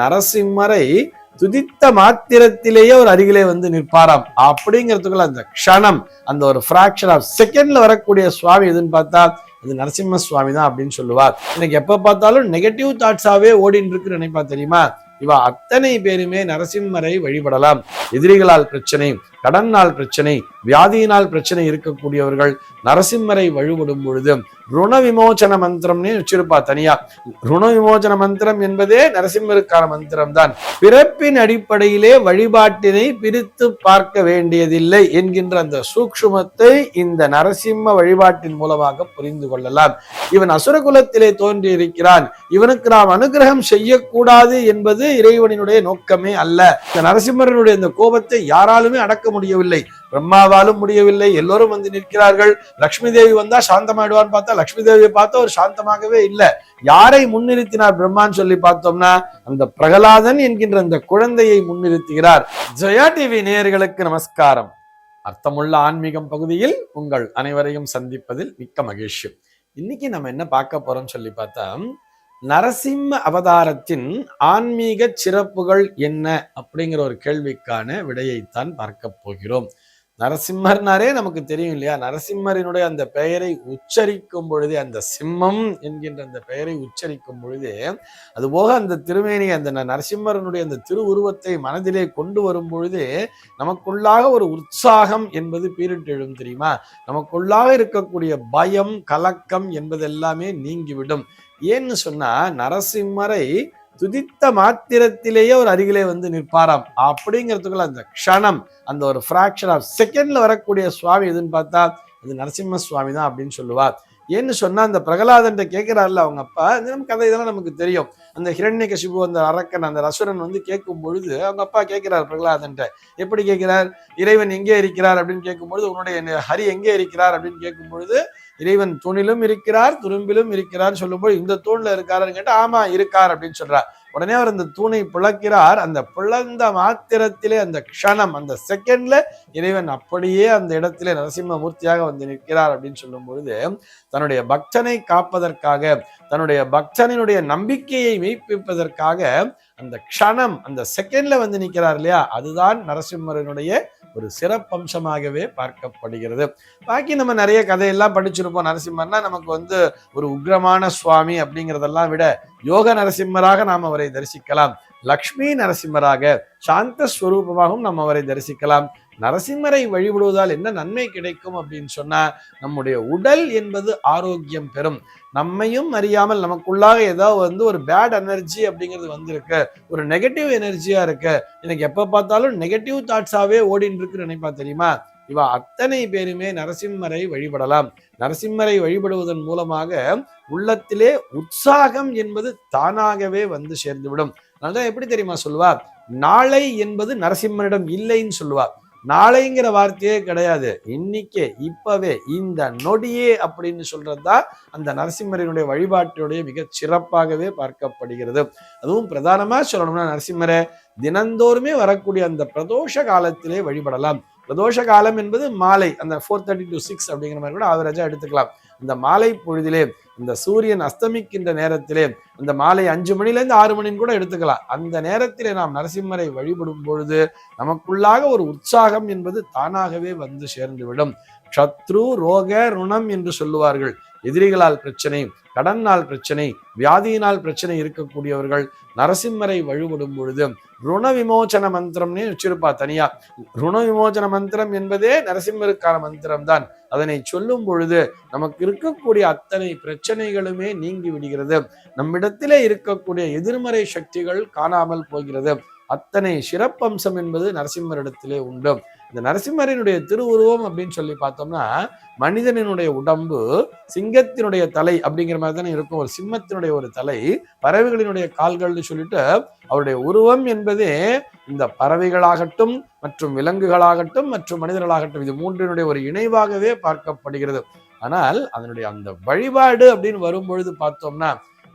நரசிம்மரை துதித்த மாத்திரத்திலேயே ஒரு அருகிலே வந்து நிற்பாராம். அப்படிங்கிறதுக்குள்ள அந்த க்ஷணம், அந்த ஒரு ஃபிராக்ஷன் ஆஃப் செகண்ட்ல வரக்கூடிய சுவாமி எதுன்னு பார்த்தா அது நரசிம்ம சுவாமி தான் அப்படின்னு சொல்லுவார். எனக்கு எப்ப பார்த்தாலும் நெகட்டிவ் தாட்ஸாவே ஓடின்னு இருக்குன்னு நினைப்பா தெரியுமா? இவா அத்தனை பேருமே நரசிம்மரை வழிபடலாம். எதிரிகளால் பிரச்சனை, கடனால் பிரச்சனை, வியாதியினால் பிரச்சனை இருக்கக்கூடியவர்கள் நரசிம்மரை வழிபடும் பொழுது ருண விமோச்சன மந்திரம்னே வச்சிருப்பா தனியா. ருண விமோச்சன மந்திரம் என்பதே நரசிம்மருக்கான மந்திரம் தான். பிறப்பின் அடிப்படையிலே வழிபாட்டினை பிரித்து பார்க்க வேண்டியதில்லை என்கின்ற அந்த சூக்ஷ்மத்தை இந்த நரசிம்ம வழிபாட்டின் மூலமாக புரிந்து கொள்ளலாம். இவன் அசுர குலத்திலே தோன்றி இருக்கிறான், இவனுக்கு நாம் அனுகிரகம் செய்யக்கூடாது என்பது இறைவனுடைய நோக்கமே அல்ல. இந்த நரசிம்மரனுடைய இந்த கோபத்தை யாராலுமே அடக்க முடியவில்லை. பிரம்மாவாலும் முடியவில்லை. எல்லோரும் வந்து நிற்கிறார்கள். லட்சுமி தேவி வந்தா சாந்தமாயிடுவான்னு பார்த்தா லட்சுமி தேவியை பார்த்தா ஒரு சாந்தமாகவே இல்லை. யாரை முன்னிறுத்தினார் பிரம்மான்னு சொல்லி பார்த்தோம்னா அந்த பிரகலாதன் என்கின்ற அந்த குழந்தையை முன்னிறுத்துகிறார். ஜெயா டிவி நேயர்களுக்கு நமஸ்காரம். அர்த்தமுள்ள ஆன்மீகம் பகுதியில் உங்கள் அனைவரையும் சந்திப்பதில் மிக்க மகிழ்ச்சி. இன்னைக்கு நம்ம என்ன பார்க்க போறோம் சொல்லி பார்த்தா, நரசிம்ம அவதாரத்தின் ஆன்மீக சிறப்புகள் என்ன அப்படிங்கிற ஒரு கேள்விக்கான விடையைத்தான் பார்க்க போகிறோம். நரசிம்மர்னாரே நமக்கு தெரியும் இல்லையா? நரசிம்மரினுடைய அந்த பெயரை உச்சரிக்கும் பொழுதே, அந்த சிம்மம் என்கின்ற அந்த பெயரை உச்சரிக்கும் பொழுதே, அதுபோக அந்த திருமேனி, அந்த நரசிம்மரனுடைய அந்த திருவுருவத்தை மனதிலே கொண்டு வரும் பொழுதே நமக்குள்ளாக ஒரு உற்சாகம் என்பது பீரிட்டு எழும் தெரியுமா? நமக்குள்ளாக இருக்கக்கூடிய பயம், கலக்கம் என்பதெல்லாமே நீங்கிவிடும். ஏன்னு சொன்னா நரசிம்மரை துதித்த மாத்திரத்திலேயே ஒரு அருகிலே வந்து நிற்பாராம். அப்படிங்கிறதுக்குள்ள அந்த க்ஷணம், அந்த ஒரு ஃபிராக்ஷன் ஆஃப் செகண்ட்ல வரக்கூடிய சுவாமி எதுன்னு பார்த்தா அது நரசிம்ம சுவாமி தான் அப்படின்னு சொல்லுவார். ஏன்னு சொன்னா அந்த பிரகலாதன் கேட்கிறார்ல அவங்க அப்பா, நம்ம கதை இதெல்லாம் நமக்கு தெரியும். அந்த ஹிரண்யகசிபு, அந்த அரக்கன், அந்த அசுரன் வந்து கேட்கும் பொழுது அவங்க அப்பா கேட்கிறார் பிரகலாதன். எப்படி கேட்கிறார்? இறைவன் எங்கே இருக்கிறார் அப்படின்னு கேட்கும் பொழுது, உன்னுடைய ஹரி எங்கே இருக்கிறார் அப்படின்னு கேட்கும் பொழுது, இறைவன் தூணிலும் இருக்கிறார், துரும்பிலும் இருக்கிறார் சொல்லும்போது, இந்த தூண்ல இருக்காருன்னு கேட்டா ஆமா இருக்கார் அப்படின்னு சொல்றார். உடனே அவர் அந்த தூணை பிளக்கிறார். அந்த பிளந்த மாத்திரத்திலே, அந்த க்ஷணம், அந்த செகண்ட்ல இறைவன் அப்படியே அந்த இடத்திலே நரசிம்ம மூர்த்தியாக வந்து நிற்கிறார் அப்படின்னு சொல்லும் பொழுது, தன்னுடைய பக்தனை காப்பதற்காக, தன்னுடைய பக்தனினுடைய நம்பிக்கையை மெய்ப்பிப்பதற்காக அந்த க்ஷணம், அந்த செகண்ட்ல வந்து நிற்கிறார் இல்லையா? அதுதான் நரசிம்மரனுடைய ஒரு சிறப்பம்சமாகவே பார்க்கப்படுகிறது. பாக்கி நம்ம நிறைய கதையெல்லாம் படிச்சிருப்போம். நரசிம்மர்னா நமக்கு வந்து ஒரு உக்ரமான சுவாமி அப்படிங்கிறதெல்லாம் விட யோக நரசிம்மராக நாம் அவரை தரிசிக்கலாம். லக்ஷ்மி நரசிம்மராக, சாந்த ஸ்வரூபமாகவும் நாம் அவரை தரிசிக்கலாம். நரசிம்மரை வழிபடுவதால் என்ன நன்மை கிடைக்கும் அப்படின்னு சொன்னா, நம்முடைய உடல் என்பது ஆரோக்கியம் பெறும். நம்மையும் அறியாமல் நமக்குள்ளாக ஏதோ வந்து ஒரு பேட் எனர்ஜி அப்படிங்கிறது வந்திருக்கு, ஒரு நெகட்டிவ் எனர்ஜியா இருக்கு, எனக்கு எப்ப பார்த்தாலும் நெகட்டிவ் தாட்ஸாவே ஓடின்னு இருக்குன்னு நினைப்பா தெரியுமா? இவா அத்தனை பேருமே நரசிம்மரை வழிபடலாம். நரசிம்மரை வழிபடுவதன் மூலமாக உள்ளத்திலே உற்சாகம் என்பது தானாகவே வந்து சேர்ந்துவிடும். அதனால்தான் எப்படி தெரியுமா சொல்லுவார்? நாளை என்பது நரசிம்மரிடம் இல்லைன்னு சொல்லுவார். நாளைங்கிற வார்த்தையே கிடையாது, இன்னைக்கே, இப்பவே, இந்த நொடியே அப்படின்னு சொல்றதுதான் அந்த நரசிம்மரினுடைய வழிபாட்டினுடைய மிக சிறப்பாகவே பார்க்கப்படுகிறது. அதுவும் பிரதானமா சொல்லணும்னா நரசிம்மரை தினந்தோறுமே வரக்கூடிய அந்த பிரதோஷ காலத்திலே வழிபடலாம். பிரதோஷ காலம் என்பது மாலை, அந்த 4:30 to 6 அப்படிங்கிற மாதிரி கூட ஆவரேஜா எடுத்துக்கலாம். அந்த மாலை பொழுதிலே, இந்த சூரியன் அஸ்தமிக்கின்ற நேரத்திலே, அந்த மாலை 5 மணிலேருந்து 6 மணின்னு கூட எடுத்துக்கலாம். அந்த நேரத்திலே நாம் நரசிம்மரை வழிபடும் பொழுது நமக்குள்ளாக ஒரு உற்சாகம் என்பது தானாகவே வந்து சேர்ந்துவிடும். சத்ரு, ரோக, ருணம் என்று சொல்லுவார்கள். எதிரிகளால் பிரச்சனை, கடனால் பிரச்சனை, வியாதியினால் பிரச்சனை இருக்கக்கூடியவர்கள் நரசிம்மரை வழிபடும் பொழுது ருண விமோச்சன மந்திரம்னே வச்சிருப்பா தனியா. ருண விமோச்சன மந்திரம் என்பதே நரசிம்மருக்கான மந்திரம் தான். அதனை சொல்லும் பொழுது நமக்கு இருக்கக்கூடிய அத்தனை பிரச்சனைகளுமே நீங்கி விடுகிறது. நம்மிடத்திலே இருக்கக்கூடிய எதிர்மறை சக்திகள் காணாமல் போகிறது. அத்தனை சிறப்பம்சம் என்பது நரசிம்மரிடத்திலே உண்டு. இந்த நரசிம்மரினுடைய திருவுருவம் அப்படின்னு சொல்லி பார்த்தோம்னா, மனிதனினுடைய உடம்பு சிங்கத்தினுடைய தலை அப்படிங்கிற மாதிரி தானே இருக்கும். ஒரு சிம்மத்தினுடைய ஒரு தலை, பறவைகளினுடைய கால்கள்னு சொல்லிட்டு அவருடைய உருவம் என்பதே இந்த பறவைகளாகட்டும் மற்றும் விலங்குகளாகட்டும் மற்றும் மனிதர்களாகட்டும், இது மூன்றினுடைய ஒரு இணைவாகவே பார்க்கப்படுகிறது. ஆனால் அதனுடைய அந்த வழிபாடு அப்படின்னு வரும் பொழுது பார்த்தோம்னா,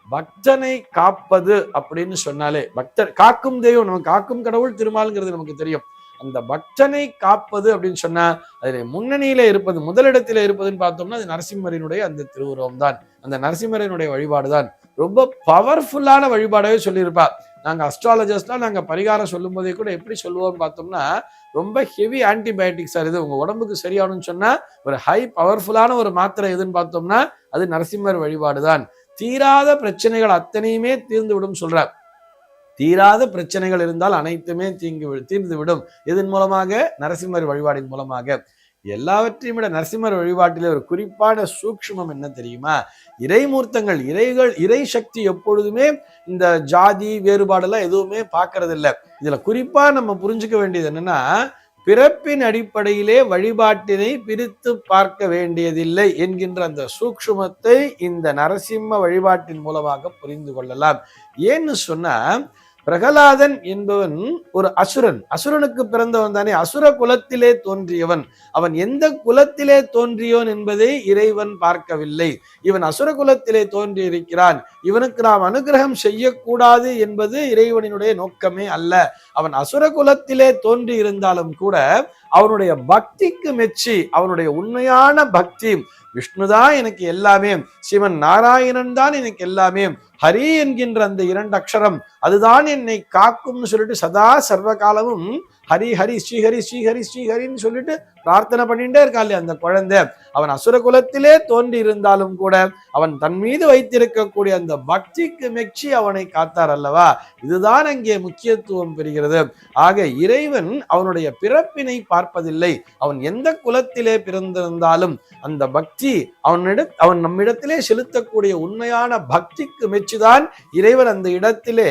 பக்தனை காப்பது அப்படின்னு சொன்னாலே, பக்தர் காக்கும் தெய்வம், நம்ம காக்கும் கடவுள் திருமால்ங்கிறது நமக்கு தெரியும். அந்த பக்தனை காப்பது அப்படின்னு சொன்னா அதில் முன்னணியில இருப்பது, முதலிடத்தில இருப்பதுன்னு பார்த்தோம்னா அது நரசிம்மரினுடைய அந்த திருவுருவம் தான். அந்த நரசிம்மரினுடைய வழிபாடு தான் ரொம்ப பவர்ஃபுல்லான வழிபாடவே சொல்லியிருப்பா. நாங்க அஸ்ட்ராலஜர்ஸ்லாம் நாங்க பரிகாரம் சொல்லும் போதே கூட எப்படி சொல்லுவோம்னு பார்த்தோம்னா, ரொம்ப ஹெவி ஆன்டிபயோட்டிக் சார் இது, உங்க உடம்புக்கு சரியாகணும்னு சொன்னா ஒரு ஹை பவர்ஃபுல்லான ஒரு மாத்திரை எதுன்னு பார்த்தோம்னா அது நரசிம்மர் வழிபாடுதான். தீராத பிரச்சனைகள் அத்தனையுமே தீர்ந்து விடும் சொல்றார். தீராத பிரச்சனைகள் இருந்தால் அனைத்துமே தீர்ந்து விடும். இதன் மூலமாக? நரசிம்மர் வழிபாடின் மூலமாக. எல்லாவற்றையும் விட நரசிம்மர் வழிபாட்டிலே ஒரு குறிப்பான சூக்ஷ்மம் என்ன தெரியுமா? இறைமூர்த்தங்கள், இறை சக்தி எப்பொழுதுமே இந்த ஜாதி வேறுபாடெல்லாம் எதுவுமே பார்க்கறது இல்லை. இதுல குறிப்பா நம்ம புரிஞ்சுக்க வேண்டியது என்னன்னா, பிறப்பின் அடிப்படையிலே வழிபாட்டினை பிரித்து பார்க்க வேண்டியதில்லை என்கின்ற அந்த சூக்ஷ்மத்தை இந்த நரசிம்ம வழிபாட்டின் மூலமாக புரிந்து கொள்ளலாம். ஏன்னு சொன்னா, பிரகலாதன் என்பவன் ஒரு அசுரன். அசுரனுக்கு பிறந்தவன் தானே, அசுர குலத்திலே தோன்றியவன். அவன் எந்த குலத்திலே தோன்றியவன் என்பதை இறைவன் பார்க்கவில்லை. இவன் அசுர குலத்திலே தோன்றி இருக்கிறான், இவனுக்கு நாம் அனுகிரகம் செய்யக்கூடாது என்பது இறைவனுடைய நோக்கமே அல்ல. அவன் அசுர குலத்திலே தோன்றி இருந்தாலும் கூட அவனுடைய பக்திக்கு மெச்சி, அவனுடைய உண்மையான பக்தி, விஷ்ணுதான் எனக்கு எல்லாமே, சிவன் நாராயணன் தான் எனக்கு எல்லாமே, ஹரி என்கின்ற அந்த 2 அக்ஷரம் அதுதான் என்னை காக்கும்னு சொல்லிட்டு சதா சர்வ காலமும் ஹரி ஹரி ஸ்ரீஹரி ஸ்ரீஹரி ஸ்ரீஹரின்னு சொல்லிட்டு பிரார்த்தனை பண்ணிட்டே இருக்கா இல்லையா அந்த குழந்தை. அவன் அசுர குலத்திலே தோன்றி இருந்தாலும் கூட அவன் தன் மீது வைத்திருக்கக்கூடிய அந்த பக்திக்கு மெச்சி அவனை காத்தார் அல்லவா. இதுதான் அங்கே முக்கியத்துவம் பெறுகிறது. ஆக இறைவன் அவனுடைய பிறப்பினை பார்ப்பதில்லை. அவன் எந்த குலத்திலே பிறந்திருந்தாலும் அந்த பக்தி அவன் நம்மிடத்திலே செலுத்தக்கூடிய உண்மையான பக்திக்கு மெச்சிதான் இறைவன் அந்த இடத்திலே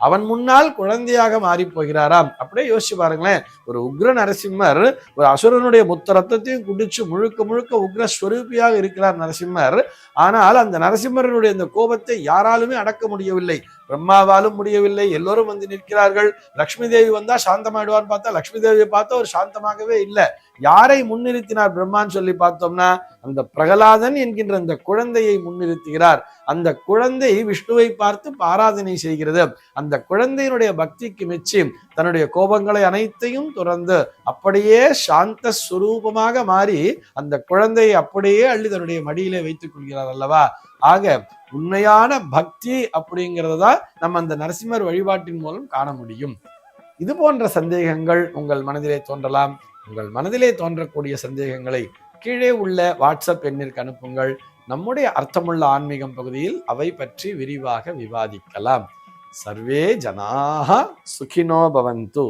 அவன் முன்னால் குழந்தையாக மாறி போகிறாராம். அப்படியே யோசிச்சு பாருங்களேன். ஒரு உக்ர நரசிம்மர் ஒரு அசுரனுடைய மொத்த ரத்தத்தையும் குடிச்சு முழுக்க முழுக்க உக்ர ஸ்வரூபியாக இருக்கிறார் நரசிம்மர். ஆனால் அந்த நரசிம்மரனுடைய அந்த கோபத்தை யாராலுமே அடக்க முடியவில்லை. பிரம்மாவாலும் முடியவில்லை. எல்லோரும் வந்து நிற்கிறார்கள். லக்ஷ்மி தேவி வந்தா சாந்தமாயிடுவான்னு பார்த்தா லக்ஷ்மி தேவியை பார்த்தா ஒரு சாந்தமாகவே இல்லை. யாரை முன்னிறுத்தினார் பிரம்மான்னு சொல்லி பார்த்தோம்னா அந்த பிரகலாதன் என்கின்ற அந்த குழந்தையை முன்னிறுத்துகிறார். அந்த குழந்தை விஷ்ணுவை பார்த்து ஆராதனை செய்கிறது. அந்த குழந்தையினுடைய பக்திக்கு மெச்சி தன்னுடைய கோபங்களை அனைத்தையும் துறந்து அப்படியே சாந்த ஸ்வரூபமாக மாறி அந்த குழந்தையை அப்படியே அள்ளி தன்னுடைய மடியிலே வைத்துக் கொள்கிறார் அல்லவா. ஆக உண்மையான பக்தி அப்படிங்கிறத நம்ம அந்த நரசிம்மர் வழிபாட்டின் மூலம் காண முடியும். இது போன்ற சந்தேகங்கள் உங்கள் மனதிலே தோன்றலாம். உங்கள் மனதிலே தோன்றக்கூடிய சந்தேகங்களை கீழே உள்ள வாட்ஸ்அப் எண்ணிற்கு அனுப்புங்கள். நம்முடைய அர்த்தமுள்ள ஆன்மீகம் பகுதியில் அவை பற்றி விரிவாக விவாதிக்கலாம். சர்வே ஜனாஹ சுகினோ பவந்து.